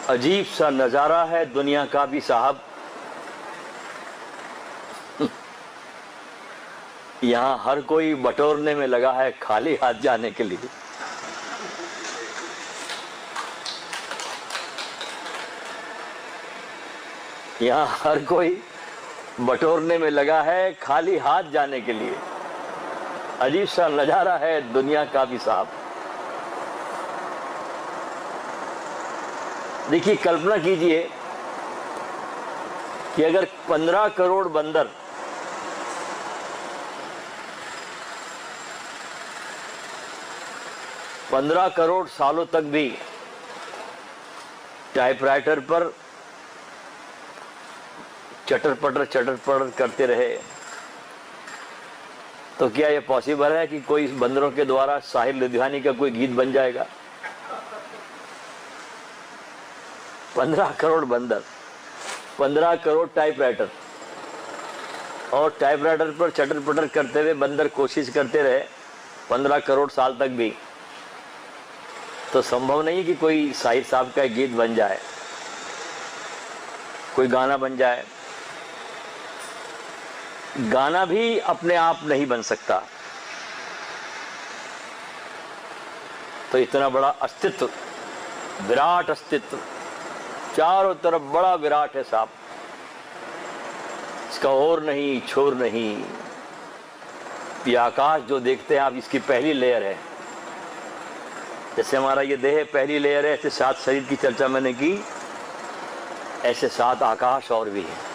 अजीब सा नजारा है दुनिया का भी साहब। यहां हर कोई बटोरने में लगा है खाली हाथ जाने के लिए। यहां हर कोई बटोरने में लगा है खाली हाथ जाने के लिए। अजीब सा नजारा है दुनिया का भी साहब। देखिए, कल्पना कीजिए कि अगर 15 करोड़ बंदर पंद्रह करोड़ सालों तक भी टाइपराइटर पर चटर पटर करते रहे, तो क्या यह पॉसिबल है कि कोई बंदरों के द्वारा साहिर लुधियानी का कोई गीत बन जाएगा? 15 करोड़ बंदर, 15 करोड़ टाइपराइटर, और टाइपराइटर पर चटर पटर करते हुए बंदर कोशिश करते रहे 15 करोड़ साल तक भी, तो संभव नहीं कि कोई साहिर साहब का गीत बन जाए, कोई गाना बन जाए। गाना भी अपने आप नहीं बन सकता। तो इतना बड़ा अस्तित्व, विराट अस्तित्व, चारों तरफ बड़ा विराट है साहब। इसका और नहीं छोर नहीं। ये आकाश जो देखते हैं आप, इसकी पहली लेयर है। जैसे हमारा ये देह पहली लेयर है, ऐसे 7 शरीर की चर्चा मैंने की, ऐसे 7 आकाश और भी है।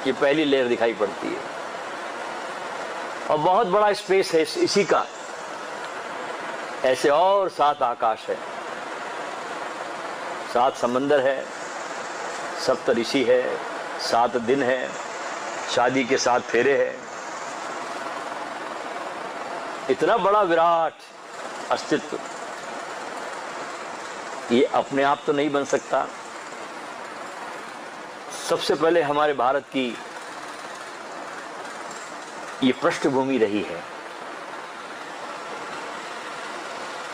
ये पहली लेयर दिखाई पड़ती है, और बहुत बड़ा स्पेस है इसी का। ऐसे और 7 आकाश है, 7 समंदर है, सप्त ऋषि है, 7 दिन है, शादी के 7 फेरे हैं। इतना बड़ा विराट अस्तित्व ये अपने आप तो नहीं बन सकता। सबसे पहले हमारे भारत की ये पृष्ठभूमि रही है।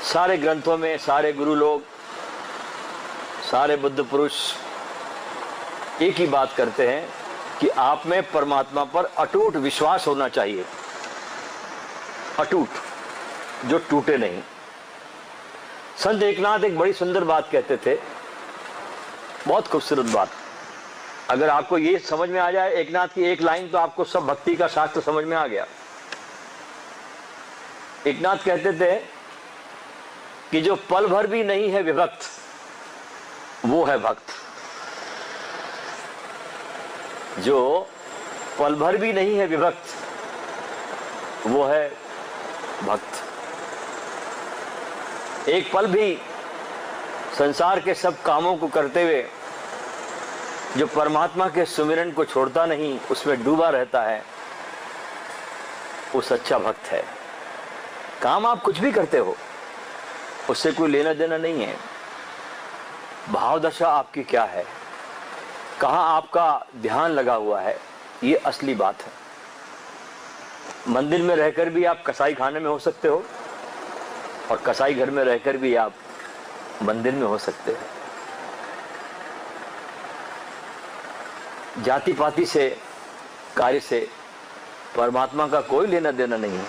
सारे ग्रंथों में सारे गुरु लोग, सारे बुद्ध पुरुष एक ही बात करते हैं कि आप में परमात्मा पर अटूट विश्वास होना चाहिए। अटूट, जो टूटे नहीं। संत एकनाथ एक बड़ी सुंदर बात कहते थे, बहुत खूबसूरत बात। अगर आपको ये समझ में आ जाए एकनाथ की एक लाइन, तो आपको सब भक्ति का शास्त्र समझ में आ गया। एकनाथ कहते थे कि जो पल भर भी नहीं है विभक्त, वो है भक्त। जो पल भर भी नहीं है विभक्त, वो है भक्त। एक पल भी संसार के सब कामों को करते हुए जो परमात्मा के सुमिरन को छोड़ता नहीं, उसमें डूबा रहता है, वो सच्चा भक्त है। काम आप कुछ भी करते हो, उससे कोई लेना देना नहीं है। भाव दशा आपकी क्या है, कहाँ आपका ध्यान लगा हुआ है, ये असली बात है। मंदिर में रहकर भी आप कसाई खाने में हो सकते हो, और कसाई घर में रहकर भी आप मंदिर में हो सकते हो। जाति पाति से, कार्य से परमात्मा का कोई लेना देना नहीं है।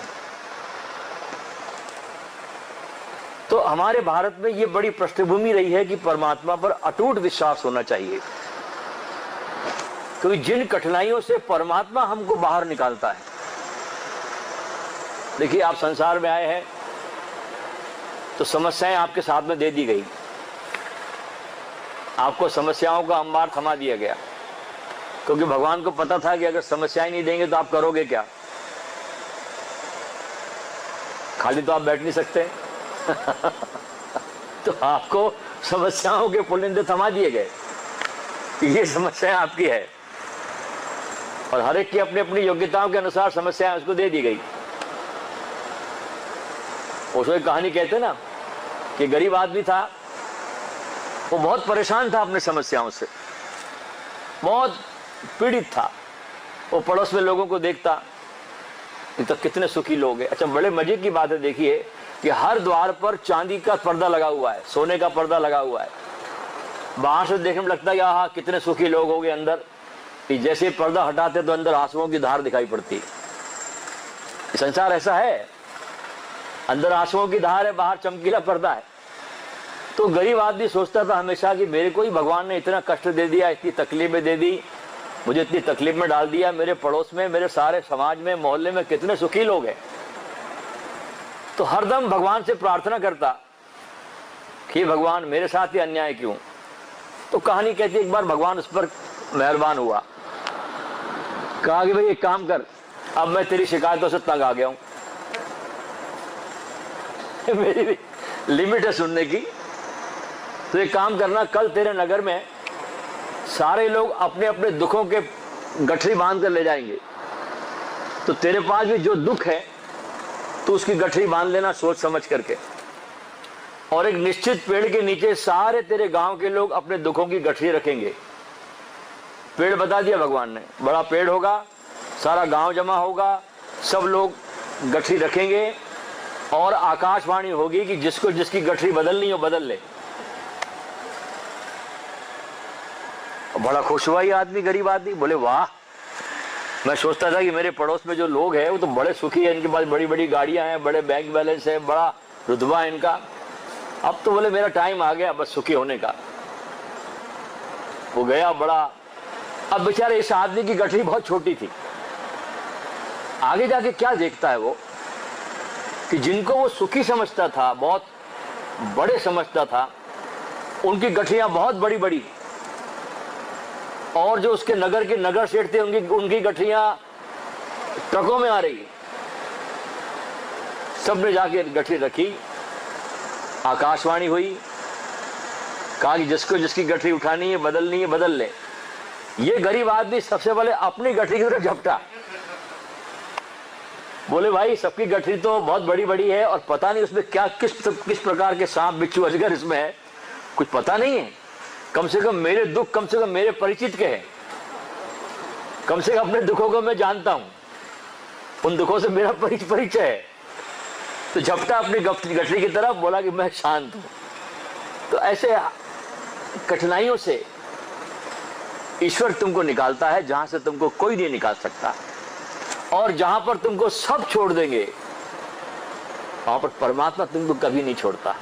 तो हमारे भारत में ये बड़ी पृष्ठभूमि रही है कि परमात्मा पर अटूट विश्वास होना चाहिए, क्योंकि जिन कठिनाइयों से परमात्मा हमको बाहर निकालता है। देखिए, आप संसार में आए हैं तो समस्याएं आपके साथ में दे दी गई, आपको समस्याओं का अंबार थमा दिया गया, क्योंकि भगवान को पता था कि अगर समस्याएं नहीं देंगे तो आप करोगे क्या? खाली तो आप बैठ नहीं सकते। तो आपको समस्याओं के पुलिंदे थमा दिए गए, ये समस्या आपकी है, और हर एक की अपनी अपनी योग्यताओं के अनुसार समस्याएं उसको दे दी गई। उसको एक कहानी कहते ना कि गरीब आदमी था, वो बहुत परेशान था अपनी समस्याओं से, बहुत पीड़ित था। वो पड़ोस में लोगों को देखता, तो कितने सुखी लोग हैं। अच्छा, बड़े मजे की बात है, देखिए कि हर द्वार पर चांदी का पर्दा लगा हुआ है, सोने का पर्दा लगा हुआ है। बाहर से देखने में लगता है आहा कितने सुखी लोग हो गए अंदर, कि जैसे पर्दा हटाते तो अंदर आंसुओं की धार दिखाई पड़ती। संसार ऐसा है, अंदर आंसुओं की धार है, बाहर चमकीला पर्दा है। तो गरीब आदमी सोचता था हमेशा कि मेरे को ही भगवान ने इतना कष्ट दे दिया, इतनी तकलीफें दे दी, मुझे इतनी तकलीफ में डाल दिया। मेरे पड़ोस में, मेरे सारे समाज में, मोहल्ले में कितने सुखी लोग हैं। तो हरदम भगवान से प्रार्थना करता कि भगवान मेरे साथ ही अन्याय क्यों। तो कहानी कहती एक बार भगवान उस पर मेहरबान हुआ, कहा कि भाई एक काम कर, अब मैं तेरी शिकायतों से तंग आ गया हूं, मेरी भी लिमिट है सुनने की। तो एक काम करना, कल तेरे नगर में सारे लोग अपने अपने दुखों के गठरी बांध कर ले जाएंगे, तो तेरे पास भी जो दुख है तो उसकी गठरी बांध लेना सोच समझ करके। और एक निश्चित पेड़ के नीचे सारे तेरे गांव के लोग अपने दुखों की गठरी रखेंगे। पेड़ बता दिया भगवान ने, बड़ा पेड़ होगा, सारा गांव जमा होगा, सब लोग गठरी रखेंगे और आकाशवाणी होगी कि जिसको जिसकी गठरी बदलनी हो बदल ले। बड़ा खुश हुआ ये आदमी, गरीब आदमी, बोले वाह, मैं सोचता था कि मेरे पड़ोस में जो लोग हैं वो तो बड़े सुखी हैं, इनके पास बड़ी बड़ी गाड़ियां हैं, बड़े बैंक बैलेंस है, बड़ा रुतबा है इनका। अब तो बोले मेरा टाइम आ गया बस सुखी होने का। वो गया बड़ा, अब बेचारे इस आदमी की गठरी बहुत छोटी थी। आगे जाके क्या देखता है वो कि जिनको वो सुखी समझता था, बहुत बड़े समझता था, उनकी गठरियां बहुत बड़ी बड़ी, और जो उसके नगर के नगर सेठ थे उनकी गठरियां ट्रकों में आ रही। सबने जाके गठरी रखी, आकाशवाणी हुई, कहा कि जिसको जिसकी गठरी उठानी है बदलनी है बदल ले। ये गरीब आदमी सबसे पहले अपनी गठरी की तरफ झपटा, बोले भाई सबकी गठरी तो बहुत बड़ी बड़ी है और पता नहीं उसमें क्या किस प्रकार के सांप बिच्छू अजगर इसमें है, कुछ पता नहीं है। कम से कम मेरे दुख कम से कम मेरे परिचित के हैं, कम से कम अपने दुखों को मैं जानता हूं, उन दुखों से मेरा परिचय है। तो झपटा अपनी गठरी की तरफ, बोला कि मैं शांत हूं। तो ऐसे कठिनाइयों से ईश्वर तुमको निकालता है जहां से तुमको कोई नहीं निकाल सकता, और जहां पर तुमको सब छोड़ देंगे वहां पर परमात्मा तुमको कभी नहीं छोड़ता,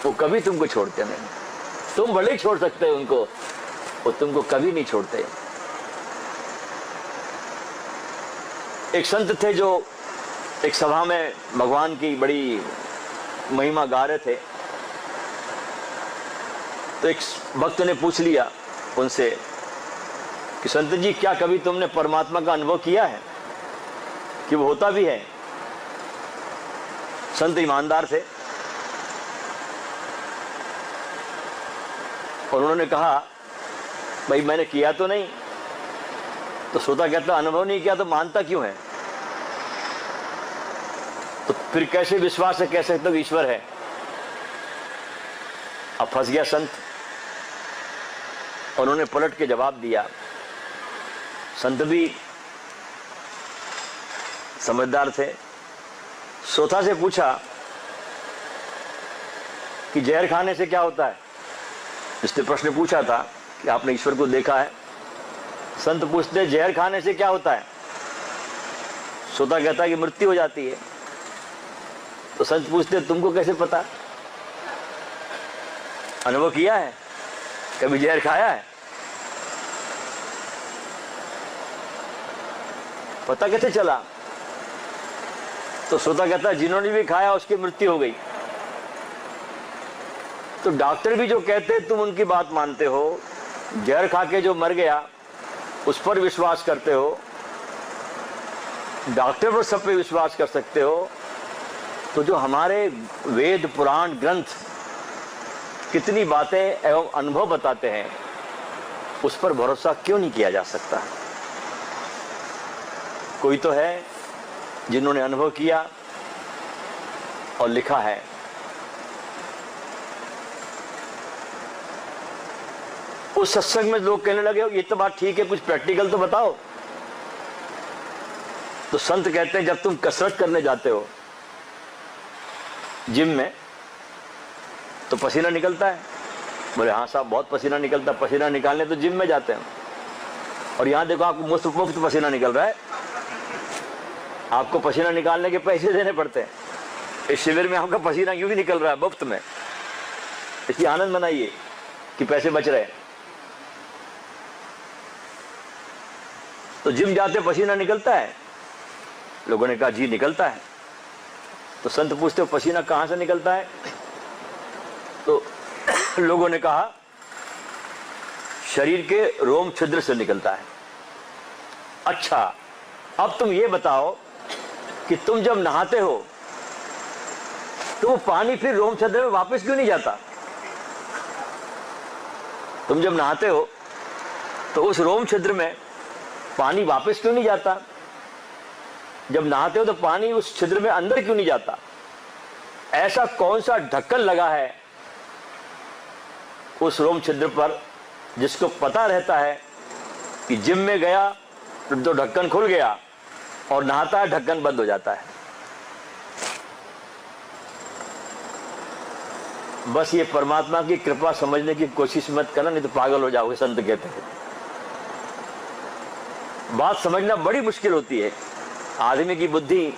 वो कभी तुमको छोड़ते नहीं। तुम भले ही छोड़ सकते हो उनको, वो तुमको कभी नहीं छोड़ते। एक संत थे जो एक सभा में भगवान की बड़ी महिमा गा रहे थे। तो एक भक्त ने पूछ लिया उनसे कि संत जी क्या कभी तुमने परमात्मा का अनुभव किया है कि वो होता भी है? संत ईमानदार थे और उन्होंने कहा भाई मैंने किया तो नहीं। तो श्रोता कहता अनुभव नहीं किया तो मानता क्यों है? तो फिर कैसे विश्वास है, कैसे तो ईश्वर है? अब फंस गया संत। उन्होंने पलट के जवाब दिया। संत भी समझदार थे। श्रोता से पूछा कि जहर खाने से क्या होता है? जिसने प्रश्न पूछा था कि आपने ईश्वर को देखा है। संत पूछते जहर खाने से क्या होता है? श्रोता कहता है कि मृत्यु हो जाती है। तो संत पूछते तुमको कैसे पता? अनुभव किया है? कभी जहर खाया है? पता कैसे चला? तो श्रोता कहता है जिन्होंने भी खाया उसकी मृत्यु हो गई। तो डॉक्टर भी जो कहते हैं तुम उनकी बात मानते हो, जहर खा के जो मर गया उस पर विश्वास करते हो, डॉक्टर पर सब पे विश्वास कर सकते हो, तो जो हमारे वेद पुराण ग्रंथ कितनी बातें एवं अनुभव बताते हैं उस पर भरोसा क्यों नहीं किया जा सकता? कोई तो है जिन्होंने अनुभव किया और लिखा है। उस सत्संग में लोग कहने लगे ये तो बात ठीक है, कुछ प्रैक्टिकल तो बताओ। तो संत कहते हैं जब तुम कसरत करने जाते हो जिम में तो पसीना निकलता है, बोले हाँ साहब बहुत पसीना निकलता। पसीना निकालने तो जिम में जाते हैं, और यहाँ देखो आपको मुफ्त पसीना निकल रहा है। आपको पसीना निकालने के पैसे देने पड़ते हैं। इस शिविर में आपका पसीना यूं ही निकल रहा है मुफ्त में। इसकी आनंद मनाइए कि पैसे बच रहे हैं। तो जिम जाते पसीना निकलता है? लोगों ने कहा जी निकलता है। तो संत पूछते हो पसीना कहां से निकलता है? तो लोगों ने कहा शरीर के रोम छिद्र से निकलता है। अच्छा, अब तुम ये बताओ कि तुम जब नहाते हो तो वो पानी फिर रोम छिद्र में वापस क्यों नहीं जाता? तुम जब नहाते हो तो उस रोम छिद्र में पानी वापस क्यों नहीं जाता? जब नहाते हो तो पानी उस छिद्र में अंदर क्यों नहीं जाता? ऐसा कौन सा ढक्कन लगा है उस रोम छिद्र पर जिसको पता रहता है कि जिम में गया तो ढक्कन खुल गया और नहाता है ढक्कन बंद हो जाता है? बस ये परमात्मा की कृपा समझने की कोशिश मत करना, नहीं तो पागल हो जाओगे, संत कहते हैं। बात समझना बड़ी मुश्किल होती है। आदमी की बुद्धि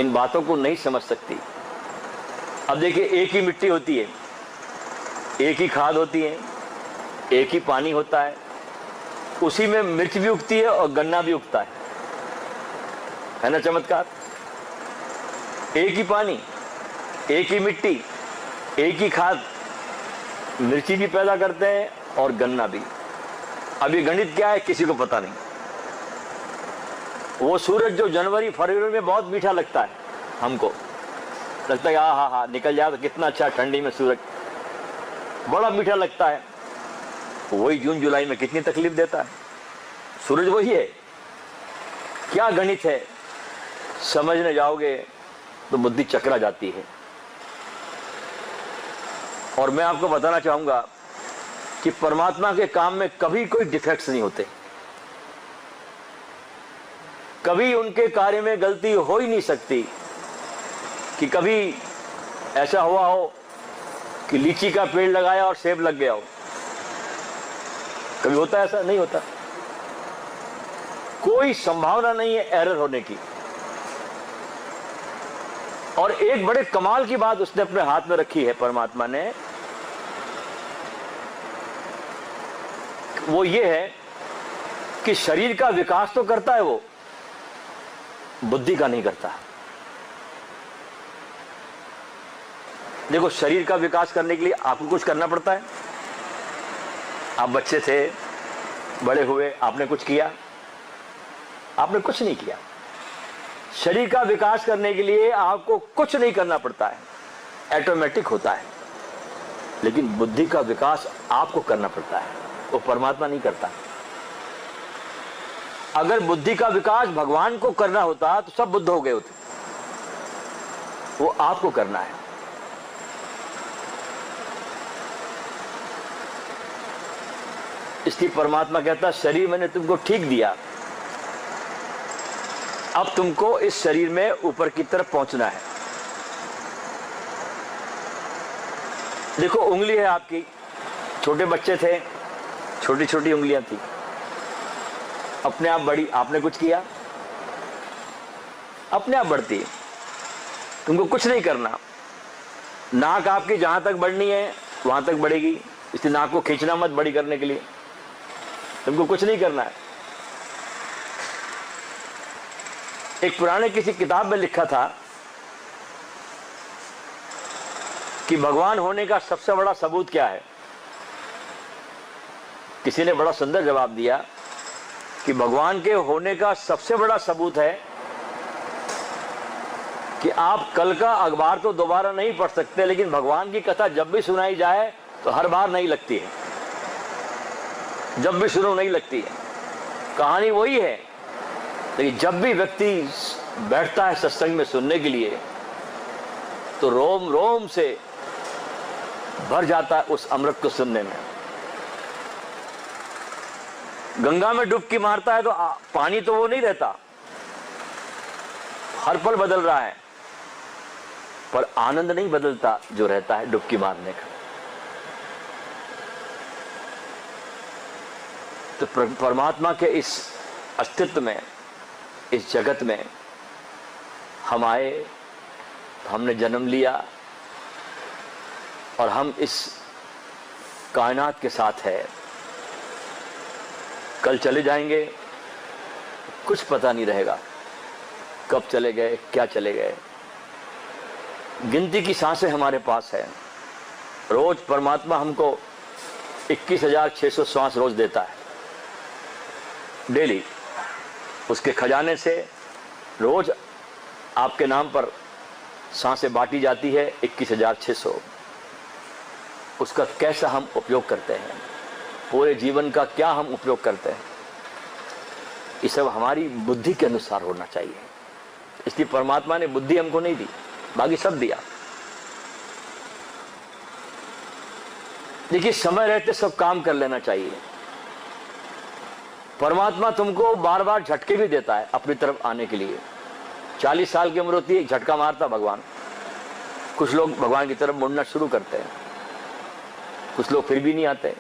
इन बातों को नहीं समझ सकती। अब देखिए, एक ही मिट्टी होती है, एक ही खाद होती है, एक ही पानी होता है, उसी में मिर्च भी उगती है और गन्ना भी उगता है ना चमत्कार? एक ही पानी, एक ही मिट्टी, एक ही खाद, मिर्ची भी पैदा करते हैं और गन्ना भी। अब ये गणित क्या है किसी को पता नहीं। वो सूरज जो जनवरी फरवरी में बहुत मीठा लगता है, हमको लगता है हाँ निकल जाए तो कितना अच्छा, ठंडी में सूरज बड़ा मीठा लगता है, वही जून जुलाई में कितनी तकलीफ देता है। सूरज वही है। क्या गणित है, समझने जाओगे तो बुद्धि चकरा जाती है। और मैं आपको बताना चाहूंगा कि परमात्मा के काम में कभी कोई डिफेक्ट्स नहीं होते, कभी उनके कार्य में गलती हो ही नहीं सकती। कि कभी ऐसा हुआ हो कि लीची का पेड़ लगाया और सेब लग गया हो, कभी होता है? ऐसा नहीं होता। कोई संभावना नहीं है एरर होने की। और एक बड़े कमाल की बात उसने अपने हाथ में रखी है परमात्मा ने, वो ये है कि शरीर का विकास तो करता है वो, बुद्धि का नहीं करता। देखो, शरीर का विकास करने के लिए आपको कुछ करना पड़ता है। आप बच्चे थे, बड़े हुए, आपने कुछ किया? आपने कुछ नहीं किया। शरीर का विकास करने के लिए आपको कुछ नहीं करना पड़ता है, ऑटोमेटिक होता है। लेकिन बुद्धि का विकास आपको करना पड़ता है, वो परमात्मा नहीं करता। अगर बुद्धि का विकास भगवान को करना होता तो सब बुद्ध हो गए होते, वो आपको करना है। इसलिए परमात्मा कहता, शरीर मैंने तुमको ठीक दिया, अब तुमको इस शरीर में ऊपर की तरफ पहुंचना है। देखो, उंगली है आपकी, छोटे बच्चे थे, छोटी छोटी उंगलियां थी, अपने आप बड़ी। आपने कुछ किया? अपने आप बढ़ती है, तुमको कुछ नहीं करना। नाक आपकी जहां तक बढ़नी है वहां तक बढ़ेगी, इसलिए नाक को खींचना मत बड़ी करने के लिए, तुमको कुछ नहीं करना है। एक पुराने किसी किताब में लिखा था कि भगवान होने का सबसे बड़ा सबूत क्या है। किसी ने बड़ा सुंदर जवाब दिया कि भगवान के होने का सबसे बड़ा सबूत है कि आप कल का अखबार तो दोबारा नहीं पढ़ सकते, लेकिन भगवान की कथा जब भी सुनाई जाए तो हर बार नहीं लगती है, जब भी सुनो नहीं लगती है। कहानी वही है, लेकिन जब भी व्यक्ति बैठता है सत्संग में सुनने के लिए तो रोम रोम से भर जाता है उस अमृत को सुनने में। गंगा में डुबकी मारता है तो पानी तो वो नहीं रहता, हर पल बदल रहा है, पर आनंद नहीं बदलता जो रहता है डुबकी मारने का। तो परमात्मा के इस अस्तित्व में, इस जगत में हम आए, हमने जन्म लिया और हम इस कायनात के साथ है। कल चले जाएंगे, कुछ पता नहीं रहेगा कब चले गए, क्या चले गए। गिनती की सांसें हमारे पास है। रोज परमात्मा हमको 21,600 श्वास रोज देता है, डेली। उसके खजाने से रोज आपके नाम पर सांसें बांटी जाती है, 21,600। उसका कैसा हम उपयोग करते हैं, पूरे जीवन का क्या हम उपयोग करते हैं, ये सब हमारी बुद्धि के अनुसार होना चाहिए। इसलिए परमात्मा ने बुद्धि हमको नहीं दी, बाकी सब दिया। देखिए, समय रहते सब काम कर लेना चाहिए। परमात्मा तुमको बार बार झटके भी देता है अपनी तरफ आने के लिए। 40 साल की उम्र होती है, झटका मारता भगवान। कुछ लोग भगवान की तरफ मुड़ना शुरू करते हैं, कुछ लोग फिर भी नहीं आते।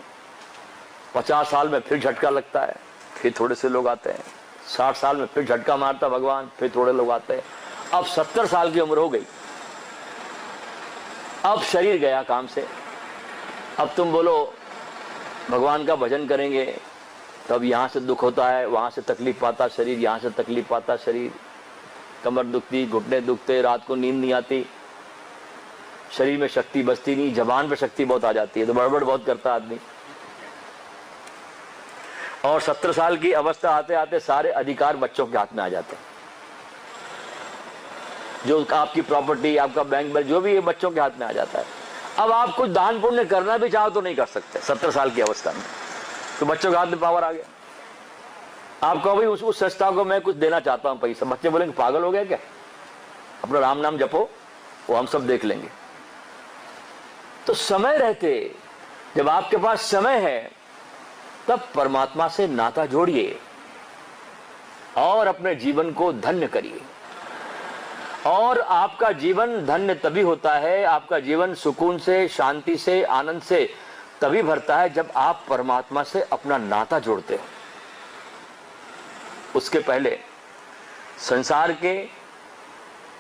50 साल में फिर झटका लगता है, फिर थोड़े से लोग आते हैं। 60 साल में फिर झटका मारता भगवान, फिर थोड़े लोग आते हैं। अब 70 साल की उम्र हो गई, अब शरीर गया काम से। अब तुम बोलो भगवान का भजन करेंगे, तब यहाँ से दुख होता है, वहाँ से तकलीफ पाता शरीर, यहाँ से तकलीफ पाता शरीर, कमर दुखती, घुटने दुखते, रात को नींद नहीं आती, शरीर में शक्ति बचती नहीं, जबान पे शक्ति बहुत आ जाती है, तो बड़बड़ बहुत करता आदमी। और 70 साल की अवस्था आते आते सारे अधिकार बच्चों के हाथ में आ जाते हैं। जो आपकी प्रॉपर्टी, आपका बैंक बैलेंस, जो भी है बच्चों के हाथ में आ जाता है। अब आप कुछ दान पुण्य करना भी चाहो तो नहीं कर सकते 70 साल की अवस्था में, तो बच्चों के हाथ में पावर आ गया। आप कहो भाई उस संस्था को मैं कुछ देना चाहता हूं पैसा, बच्चे बोलेंगे पागल हो गया क्या, अपना राम नाम जपो, वो हम सब देख लेंगे। तो समय रहते, जब आपके पास समय है, तब परमात्मा से नाता जोड़िए और अपने जीवन को धन्य करिए। और आपका जीवन धन्य तभी होता है, आपका जीवन सुकून से, शांति से, आनंद से तभी भरता है जब आप परमात्मा से अपना नाता जोड़ते हो। उसके पहले संसार के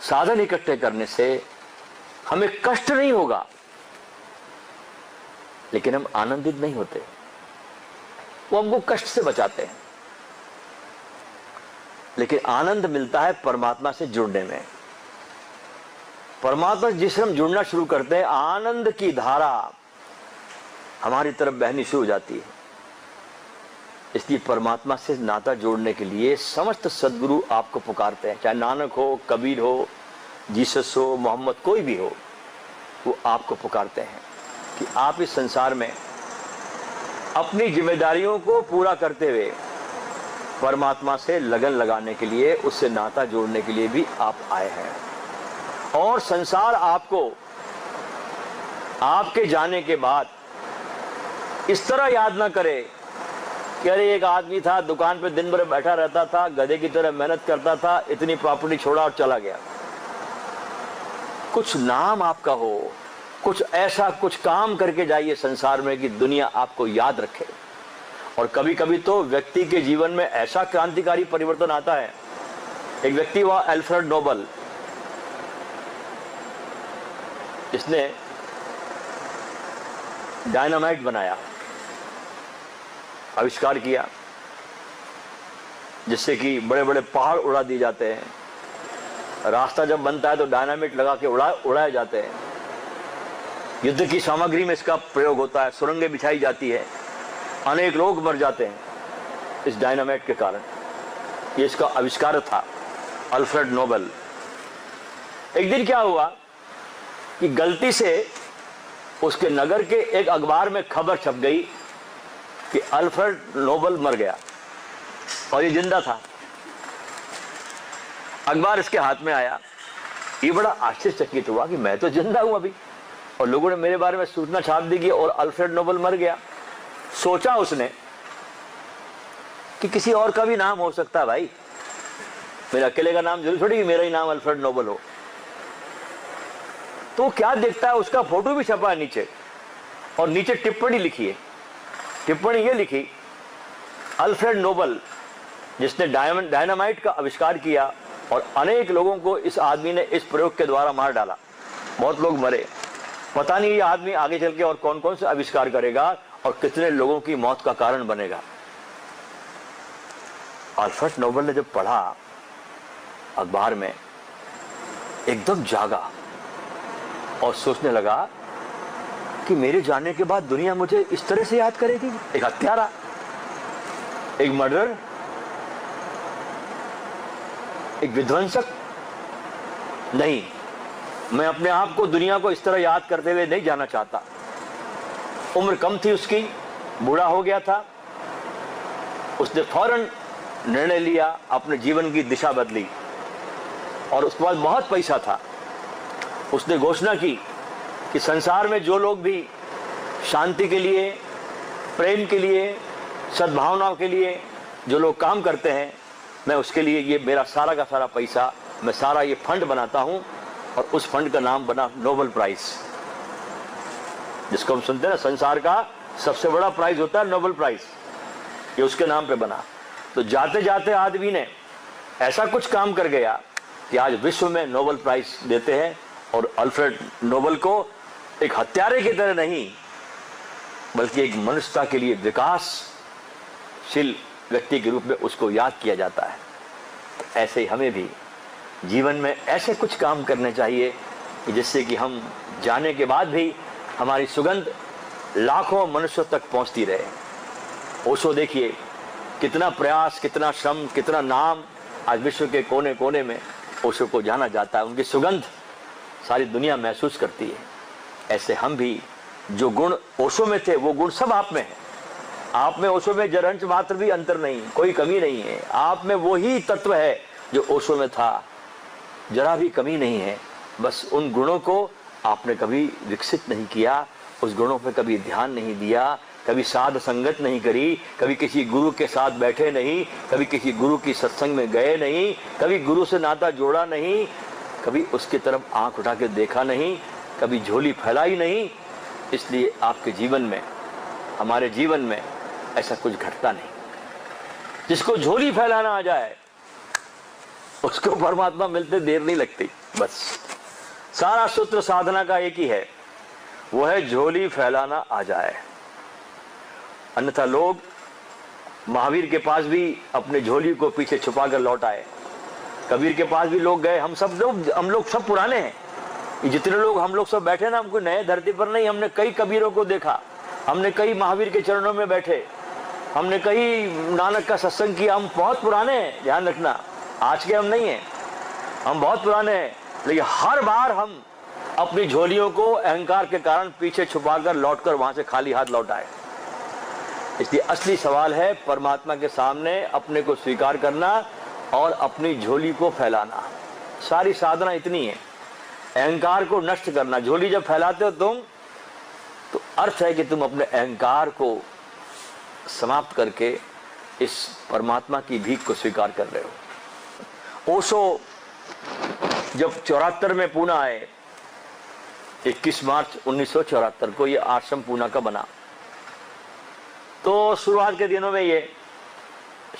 साधन इकट्ठे करने से हमें कष्ट नहीं होगा, लेकिन हम आनंदित नहीं होते, वो हमको कष्ट से बचाते हैं। लेकिन आनंद मिलता है परमात्मा से जुड़ने में। परमात्मा जिससे हम जुड़ना शुरू करते हैं, आनंद की धारा हमारी तरफ बहनी शुरू हो जाती है। इसलिए परमात्मा से नाता जोड़ने के लिए समस्त सद्गुरु आपको पुकारते हैं, चाहे नानक हो, कबीर हो, जीसस हो, मोहम्मद, कोई भी हो, वो आपको पुकारते हैं कि आप इस संसार में अपनी जिम्मेदारियों को पूरा करते हुए परमात्मा से लगन लगाने के लिए, उससे नाता जोड़ने के लिए भी आप आए हैं। और संसार आपको आपके जाने के बाद इस तरह याद ना करे कि अरे एक आदमी था, दुकान पे दिन भर बैठा रहता था, गधे की तरह मेहनत करता था, इतनी प्रॉपर्टी छोड़ा और चला गया। कुछ नाम आपका हो, कुछ ऐसा कुछ काम करके जाइए संसार में कि दुनिया आपको याद रखे। और कभी कभी तो व्यक्ति के जीवन में ऐसा क्रांतिकारी परिवर्तन आता है। एक व्यक्ति हुआ अल्फ्रेड नोबल, इसने डायनामाइट बनाया, आविष्कार किया, जिससे कि बड़े बड़े पहाड़ उड़ा दिए जाते हैं। रास्ता जब बनता है तो डायनामाइट लगा के उड़ाए जाते हैं। युद्ध की सामग्री में इसका प्रयोग होता है, सुरंगें बिछाई जाती है, अनेक लोग मर जाते हैं इस डायनामाइट के कारण। ये इसका आविष्कार था, अल्फ्रेड नोबल। एक दिन क्या हुआ कि गलती से उसके नगर के एक अखबार में खबर छप गई कि अल्फ्रेड नोबल मर गया और ये जिंदा था। अखबार इसके हाथ में आया, ये बड़ा आश्चर्यचकित हुआ कि मैं तो जिंदा हूं अभी, और लोगों ने मेरे बारे में सूचना छाप दी कि और अल्फ्रेड नोबल मर गया। सोचा उसने कि किसी और का भी नाम हो सकता है भाई, मेरे अकेले का नाम जरूर थोड़ी कि मेरा ही नाम अल्फ्रेड नोबल हो। तो क्या देखता है, उसका फोटो भी छपा है नीचे, और नीचे टिप्पणी लिखी है। टिप्पणी ये लिखी अल्फ्रेड नोबल, जिसने डायनामाइट का आविष्कार किया और अनेक लोगों को इस आदमी ने इस प्रयोग के द्वारा मार डाला, बहुत लोग मरे। पता नहीं ये आदमी आगे चल के और कौन कौन से आविष्कार करेगा और कितने लोगों की मौत का कारण बनेगा। अल्फ्रेड नोबल ने जब पढ़ा अखबार में, एकदम जागा और सोचने लगा कि मेरे जाने के बाद दुनिया मुझे इस तरह से याद करेगी। एक हत्यारा, एक मर्डर, एक विध्वंसक। नहीं, मैं अपने आप को दुनिया को इस तरह याद करते हुए नहीं जाना चाहता। उम्र कम थी उसकी, बूढ़ा हो गया था। उसने फौरन निर्णय लिया, अपने जीवन की दिशा बदली और उसके बाद बहुत पैसा था। उसने घोषणा की कि संसार में जो लोग भी शांति के लिए, प्रेम के लिए, सद्भावनाओं के लिए जो लोग काम करते हैं, मैं उसके लिए ये मेरा सारा का सारा पैसा, मैं सारा ये फंड बनाता हूं और उस फंड का नाम बना नोबेल प्राइज, जिसको हम सुनते हैं ना, संसार का सबसे बड़ा प्राइज होता है नोबेल प्राइज, ये उसके नाम पे बना। तो जाते जाते आदमी ने ऐसा कुछ काम कर गया कि आज विश्व में नोबेल प्राइज देते हैं और अल्फ्रेड नोबेल को एक हत्यारे की तरह नहीं, बल्कि एक मनुष्यता के लिए विकासशील व्यक्ति के रूप में उसको याद किया जाता है। तो ऐसे ही हमें भी जीवन में ऐसे कुछ काम करने चाहिए कि जिससे कि हम जाने के बाद भी हमारी सुगंध लाखों मनुष्यों तक पहुंचती रहे। ओशो देखिए, कितना प्रयास, कितना श्रम, कितना नाम, आज विश्व के कोने कोने में ओशो को जाना जाता है। उनकी सुगंध सारी दुनिया महसूस करती है। ऐसे हम भी जो गुण ओशो में थे वो गुण सब आप में है। आप में, ओशो में जरंच मात्र भी अंतर नहीं, कोई कमी नहीं है। आप में वही तत्व है जो ओशो में था, जरा भी कमी नहीं है। बस उन गुणों को आपने कभी विकसित नहीं किया, उस गुणों पे कभी ध्यान नहीं दिया, कभी साध संगत नहीं करी, कभी किसी गुरु के साथ बैठे नहीं, कभी किसी गुरु की सत्संग में गए नहीं, कभी गुरु से नाता जोड़ा नहीं, कभी उसकी तरफ आंख उठा के देखा नहीं, कभी झोली फैलाई नहीं। इसलिए आपके जीवन में, हमारे जीवन में ऐसा कुछ घटता नहीं। जिसको झोली फैलाना आ जाए उसको परमात्मा मिलते देर नहीं लगती। बस सारा सूत्र साधना का एक ही है, वो है झोली फैलाना आ जाए। अन्यथा लोग महावीर के पास भी अपने झोली को पीछे छुपा कर लौट आए, कबीर के पास भी लोग गए। हम लोग सब पुराने हैं। ये जितने लोग हम लोग सब बैठे ना, हमको नए धरती पर नहीं, हमने कई कबीरों को देखा, हमने कई महावीर के चरणों में बैठे, हमने कई नानक का सत्संग किया। हम बहुत पुराने हैं, ध्यान रखना, आज के हम नहीं हैं, हम बहुत पुराने हैं। लेकिन हर बार हम अपनी झोलियों को अहंकार के कारण पीछे छुपाकर लौटकर वहां से खाली हाथ लौट आए। इसलिए असली सवाल है परमात्मा के सामने अपने को स्वीकार करना और अपनी झोली को फैलाना। सारी साधना इतनी है, अहंकार को नष्ट करना। झोली जब फैलाते हो तुम, तो अर्थ है कि तुम अपने अहंकार को समाप्त करके इस परमात्मा की भीख को स्वीकार कर रहे हो। ओशो जब 74 में पूना आए, 21 मार्च 1974 को ये आश्रम पूना का बना। तो शुरुआत के दिनों में ये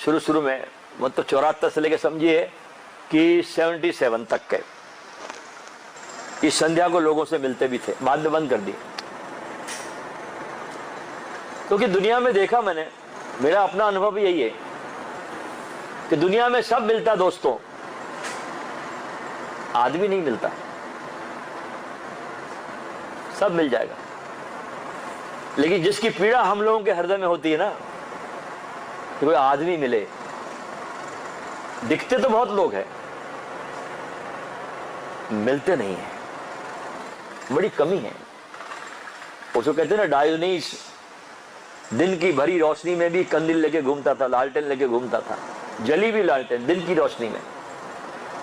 शुरू में मतलब 74 से लेकर समझिए कि 77 तक के इस संध्या को लोगों से मिलते भी थे, बाद में बंद कर दी। क्योंकि दुनिया में देखा मैंने, मेरा अपना अनुभव भी यही है कि दुनिया में सब मिलता दोस्तों, आदमी नहीं मिलता। सब मिल जाएगा, लेकिन जिसकी पीड़ा हम लोगों के हृदय में होती है ना, कि कोई आदमी मिले। दिखते तो बहुत लोग हैं, मिलते नहीं है, बड़ी कमी है। उसको कहते हैं ना, डायोनीस दिन की भरी रोशनी में भी कंदील लेके घूमता था, लालटेन लेके घूमता था, जली भी लालटेन दिन की रोशनी में,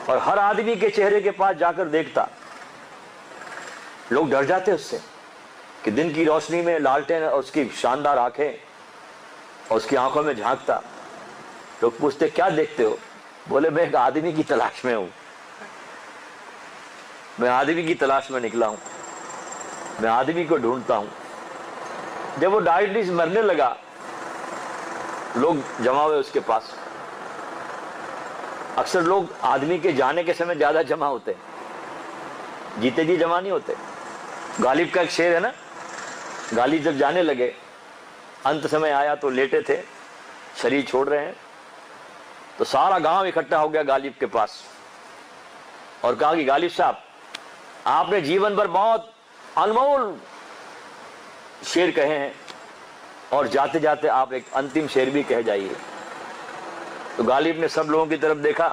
और हर आदमी के चेहरे के पास जाकर देखता। लोग डर जाते उससे कि दिन की रोशनी में लालटेन और उसकी शानदार आंखें और उसकी आंखों में झांकता। लोग पूछते क्या देखते हो? बोले मैं एक आदमी की तलाश में हूं, मैं आदमी की तलाश में निकला हूं, मैं आदमी को ढूंढता हूं। जब वो डायोनीस मरने लगा लोग जमा हुए उसके पास। अक्सर लोग आदमी के जाने के समय ज्यादा जमा होते हैं, जीते जी जमा नहीं होते। गालिब का एक शेर है ना, गालिब जब जाने लगे, अंत समय आया तो लेटे थे, शरीर छोड़ रहे हैं, तो सारा गांव इकट्ठा हो गया गालिब के पास और कहा कि गालिब साहब, आपने जीवन भर बहुत अनमोल शेर कहे हैं और जाते जाते आप एक अंतिम शेर भी कह जाइए। तो गालिब ने सब लोगों की तरफ देखा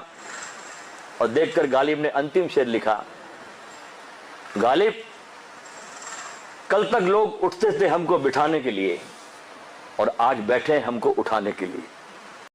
और देखकर गालिब ने अंतिम शेर लिखा, गालिब, कल तक लोग उठते थे हमको बिठाने के लिए और आज बैठे हैं हमको उठाने के लिए।